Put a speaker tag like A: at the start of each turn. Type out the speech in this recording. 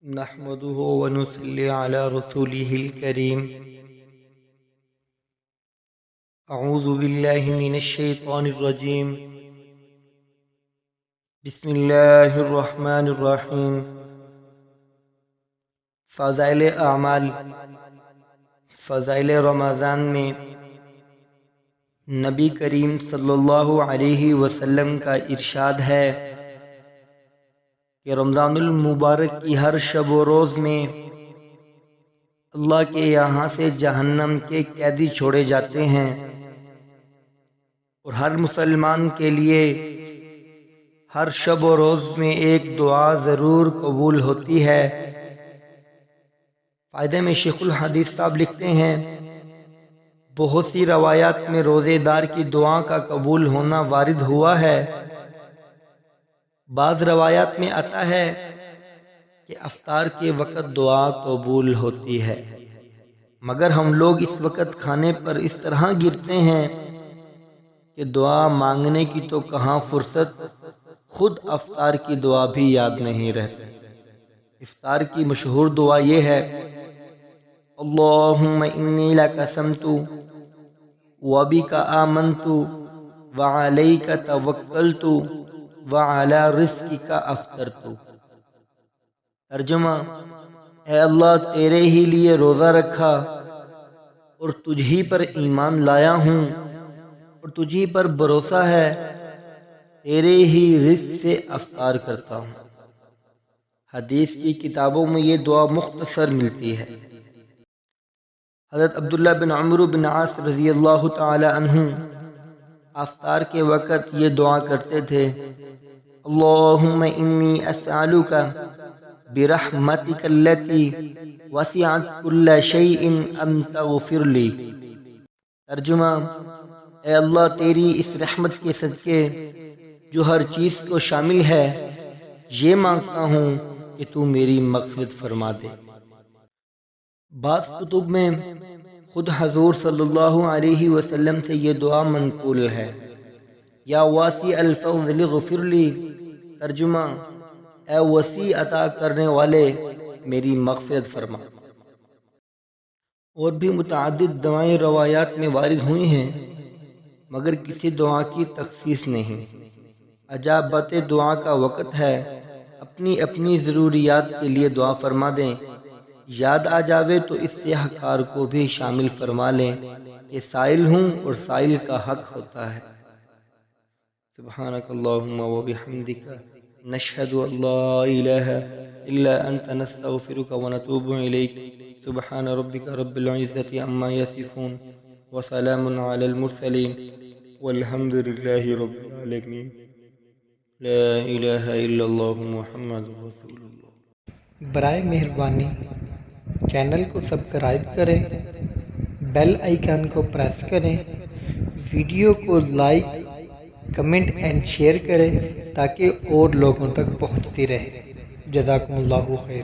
A: نحمده ونصلي على رسوله الكريم. اعوذ باللہ من الشیطان الرجیم. بسم اللہ الرحمن الرحیم. فضائل اعمال. فضائل رمضان میں نبی کریم صلی اللہ علیہ وسلم کا ارشاد ہے کہ رمضان المبارک کی ہر شب و روز میں اللہ کے یہاں سے جہنم کے قیدی چھوڑے جاتے ہیں، اور ہر مسلمان کے لیے ہر شب و روز میں ایک دعا ضرور قبول ہوتی ہے. فائدے میں شیخ الحدیث صاحب لکھتے ہیں، بہت سی روایات میں روزے دار کی دعا کا قبول ہونا وارد ہوا ہے. بعض روایات میں آتا ہے کہ افطار کے وقت دعا قبول ہوتی ہے، مگر ہم لوگ اس وقت کھانے پر اس طرح گرتے ہیں کہ دعا مانگنے کی تو کہاں فرصت، خود افطار کی دعا بھی یاد نہیں رہتی. افطار کی مشہور دعا یہ ہے، اللہم انی لک صمت وبک آمنت وعلیک توکلت وعلی رزقک افطرت. ترجمہ: اے اللہ، تیرے ہی لیے روزہ رکھا اور تجھ ہی پر ایمان لایا ہوں، اور تجھ ہی پر بھروسہ ہے، تیرے ہی رزق سے افطار کرتا ہوں. حدیث کی کتابوں میں یہ دعا مختصر ملتی ہے. حضرت عبداللہ بن عمرو بن عاص رضی اللہ تعالی عنہ افطار کے وقت یہ دعا کرتے تھے، اللہم انی اسألک برحمتک التی وسعت کل شیء ان تغفر لی. ترجمہ: اے اللہ، تیری اس رحمت کے صدقے جو ہر چیز کو شامل ہے، یہ مانگتا ہوں کہ تو میری مغفرت فرما دے. بعض کتب میں خود حضور صلی اللہ علیہ وسلم سے یہ دعا منقول ہے، یا واسع الفضل اغفر لی. ترجمہ: اے وسیع عطا کرنے والے، میری مغفرت فرما. اور بھی متعدد دعائیں روایات میں وارد ہوئی ہیں، مگر کسی دعا کی تخصیص نہیں. اجابت دعا کا وقت ہے، اپنی اپنی ضروریات کے لیے دعا فرما دیں. یاد آ جاوے تو اس سیاہکار کو بھی شامل فرما لیں کہ سائل ہوں اور سائل کا حق ہوتا ہے. سبحانک اللہم و بحمدک نشہد ان لا الہ الا انت نستغفرک و نتوب الیک. سبحان ربک رب العزت عما یصفون وسلام علی المرسلین والحمد للہ رب العالمین. لا الہ الا اللہ محمد رسول اللہ.
B: برائے مہربانی چینل کو سبسکرائب کریں، بیل آئیکن کو پریس کریں، ویڈیو کو لائک، کمنٹ اینڈ شیئر کریں تاکہ اور لوگوں تک پہنچتی رہے. جزاکم اللہ خیر.